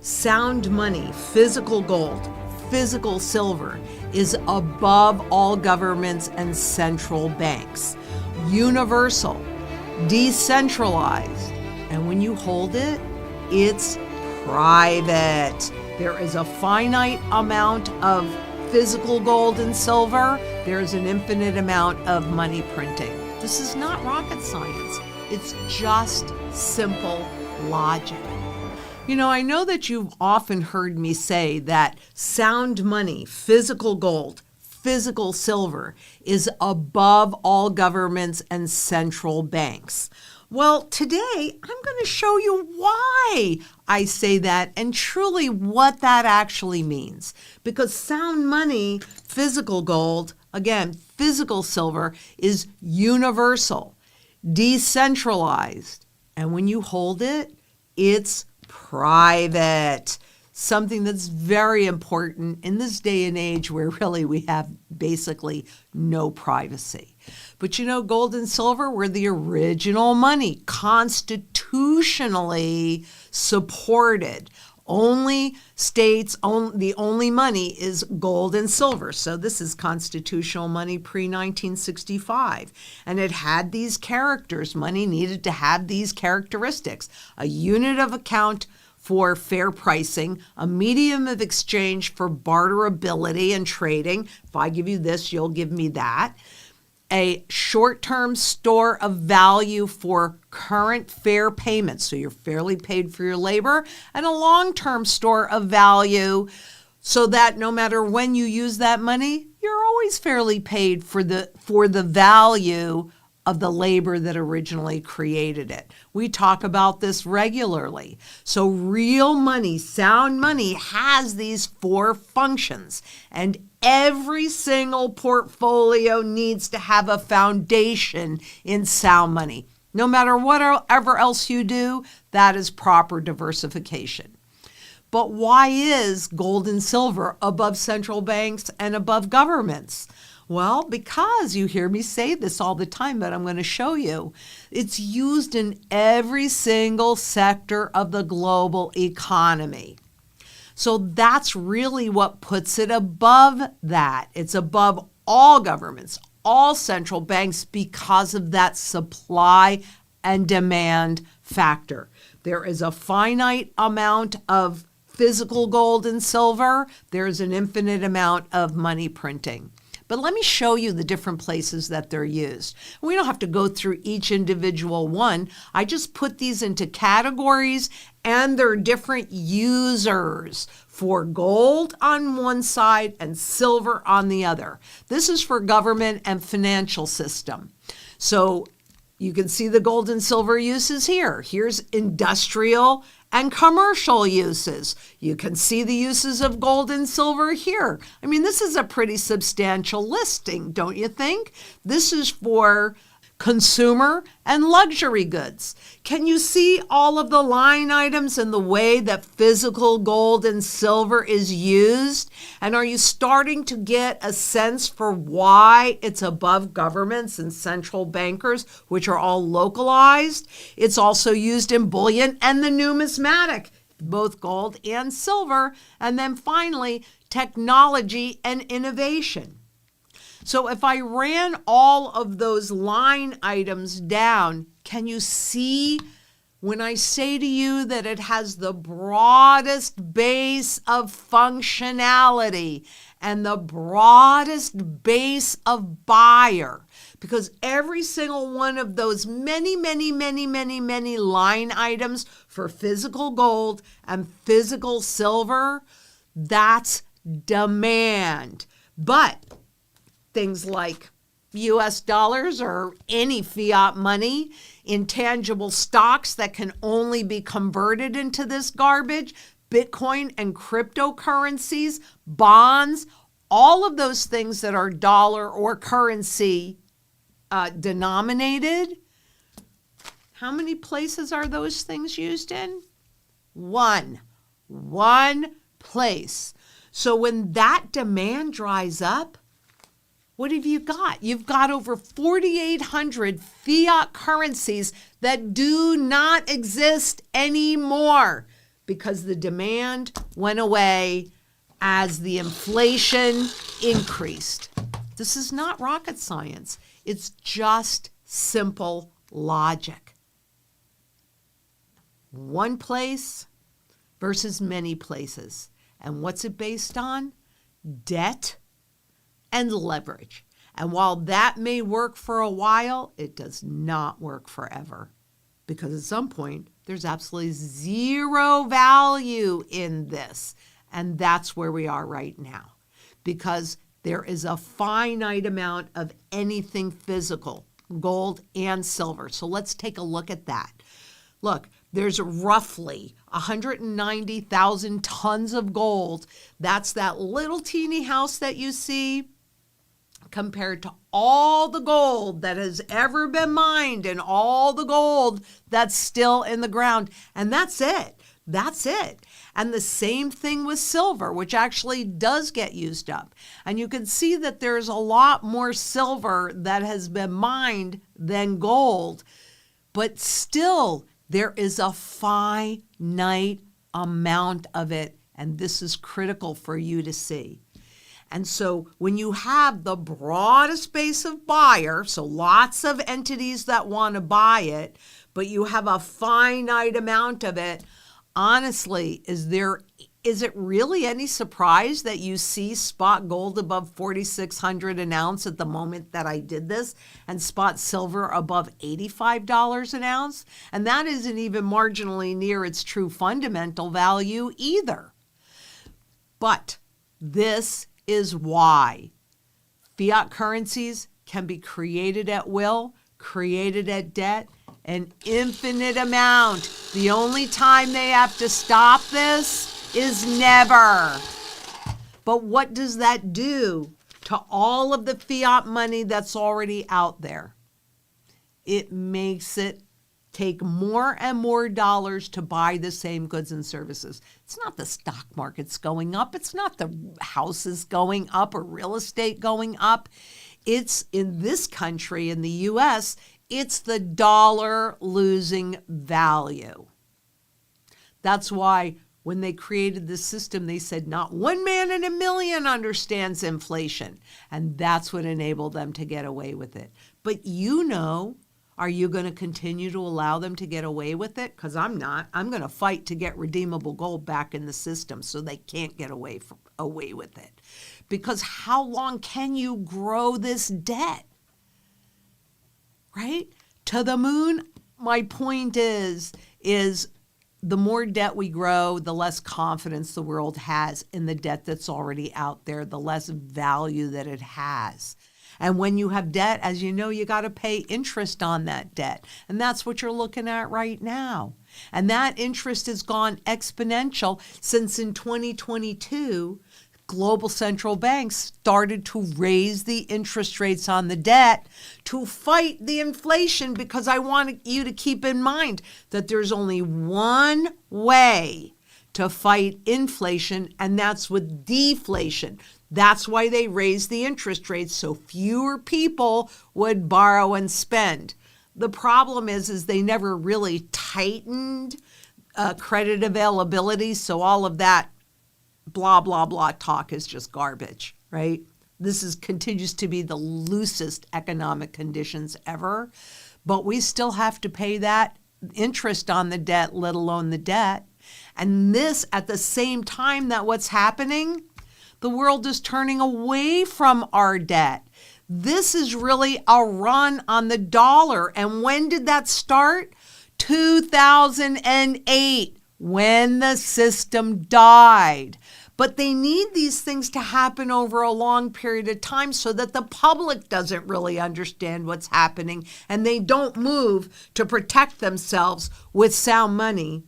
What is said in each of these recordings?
Sound money, physical gold, physical silver is above all governments and central banks. Universal, decentralized, and when you hold it, it's private. There is a finite amount of physical gold and silver. There's an infinite amount of money printing. This is not rocket science. It's just simple logic. You know, I know that you've often heard me say that sound money, physical gold, physical silver is above all governments and central banks. Well, today I'm going to show you why I say that and truly what that actually means. Because sound money, physical gold, again, physical silver is universal, decentralized, and when you hold it, it's private. Something that's very important in this day and age where really we have basically no privacy. But you know, gold and silver were the original money, constitutionally supported. Only states, the only money is gold and silver. So this is constitutional money pre-1965. And it had these characters. Money needed to have these characteristics. A unit of account for fair pricing, a medium of exchange for barterability and trading. If I give you this, you'll give me that. A short-term store of value for current fair payments, so you're fairly paid for your labor, and a long-term store of value so that no matter when you use that money, you're always fairly paid for the value of the labor that originally created it. We talk about this regularly. So real money, sound money, has these four functions, and every single portfolio needs to have a foundation in sound money. No matter whatever else you do, that is proper diversification. But why is gold and silver above central banks and above governments? Well, because you hear me say this all the time, but I'm going to show you. It's used in every single sector of the global economy. So that's really what puts it above that. It's above all governments, all central banks, because of that supply and demand factor. There is a finite amount of physical gold and silver. There's an infinite amount of money printing. But let me show you the different places that they're used. We don't have to go through each individual one. I just put these into categories and their different users for gold on one side and silver on the other. This is for government and financial system. So you can see the gold and silver uses here. Here's industrial and commercial uses. You can see the uses of gold and silver here. I mean, this is a pretty substantial listing, don't you think? This is for consumer and luxury goods. Can you see all of the line items and the way that physical gold and silver is used? And are you starting to get a sense for why it's above governments and central bankers, which are all localized? It's also used in bullion and the numismatic, both gold and silver. And then finally, technology and innovation. So if I ran all of those line items down, can you see when I say to you that it has the broadest base of functionality and the broadest base of buyer? Because every single one of those many line items for physical gold and physical silver, that's demand. But things like US dollars or any fiat money, intangible stocks that can only be converted into this garbage, Bitcoin and cryptocurrencies, bonds, all of those things that are dollar or currency denominated. How many places are those things used in? One place. So when that demand dries up, what have you got? You've got over 4,800 fiat currencies that do not exist anymore because the demand went away as the inflation increased. This is not rocket science. It's just simple logic. One place versus many places. And what's it based on? Debt and leverage. And while that may work for a while, it does not work forever. Because at some point, there's absolutely zero value in this. And that's where we are right now. Because there is a finite amount of anything physical, gold and silver. So let's take a look at that. Look, there's roughly 190,000 tons of gold. That's that little teeny house that you see compared to all the gold that has ever been mined and all the gold that's still in the ground. And that's it. That's it. And the same thing with silver, which actually does get used up. And you can see that there's a lot more silver that has been mined than gold. But still, there is a finite amount of it. And this is critical for you to see. And so when you have the broadest base of buyer, so lots of entities that want to buy it, but you have a finite amount of it, honestly, is it really any surprise that you see spot gold above 4,600 an ounce at the moment that I did this, and spot silver above $85 an ounce? And that isn't even marginally near its true fundamental value either. But this is why fiat currencies can be created at will, created at debt, an infinite amount. The only time they have to stop this is never. But what does that do to all of the fiat money that's already out there? It makes it take more and more dollars to buy the same goods and services. It's not the stock market's going up. It's not the houses going up or real estate going up. It's in this country, in the U.S., it's the dollar losing value. That's why when they created this system, they said not one man in a million understands inflation. And that's what enabled them to get away with it. But are you going to continue to allow them to get away with it? Because I'm not. I'm going to fight to get redeemable gold back in the system so they can't get away with it. Because how long can you grow this debt? Right? To the moon? My point is the more debt we grow, the less confidence the world has in the debt that's already out there, the less value that it has. And when you have debt, as you know, you got to pay interest on that debt. And that's what you're looking at right now. And that interest has gone exponential since in 2022, global central banks started to raise the interest rates on the debt to fight the inflation, because I want you to keep in mind that there's only one way to fight inflation, and that's with deflation. That's why they raised the interest rates, so fewer people would borrow and spend. The problem is they never really tightened credit availability, so all of that blah, blah, blah talk is just garbage, right? This continues to be the loosest economic conditions ever, but we still have to pay that interest on the debt, let alone the debt. And this at the same time that what's happening, the world is turning away from our debt. This is really a run on the dollar. And when did that start? 2008, when the system died. But they need these things to happen over a long period of time so that the public doesn't really understand what's happening and they don't move to protect themselves with sound money.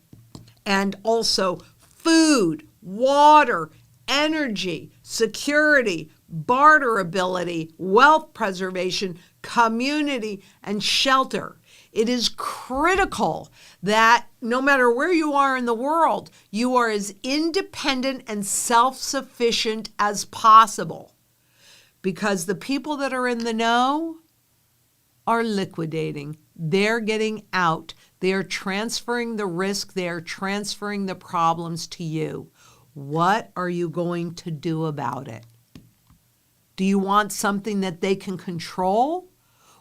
And also food, water, energy, security, barterability, wealth preservation, community, and shelter. It is critical that no matter where you are in the world, you are as independent and self-sufficient as possible. Because the people that are in the know are liquidating. They're getting out. They are transferring the risk. They are transferring the problems to you. What are you going to do about it? Do you want something that they can control?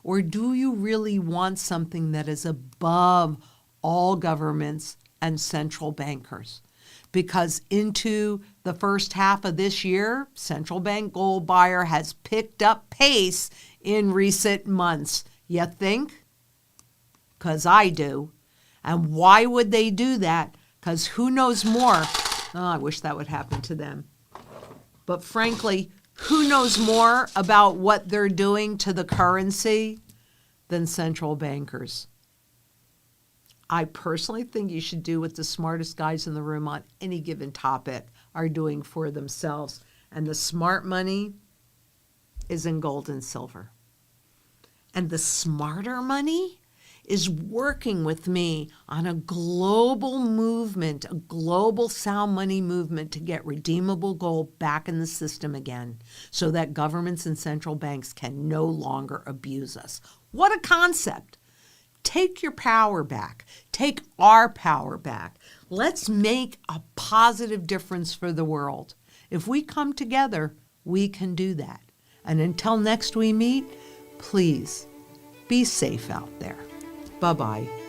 Or do you really want something that is above all governments and central bankers? Because into the first half of this year, central bank gold buyer has picked up pace in recent months. You think? Because I do. And why would they do that? Because who knows more? Oh, I wish that would happen to them. But frankly, who knows more about what they're doing to the currency than central bankers? I personally think you should do what the smartest guys in the room on any given topic are doing for themselves. And the smart money is in gold and silver. And the smarter money is working with me on a global movement, a global sound money movement to get redeemable gold back in the system again so that governments and central banks can no longer abuse us. What a concept. Take your power back. Take our power back. Let's make a positive difference for the world. If we come together, we can do that. And until next we meet, please be safe out there. Bye-bye.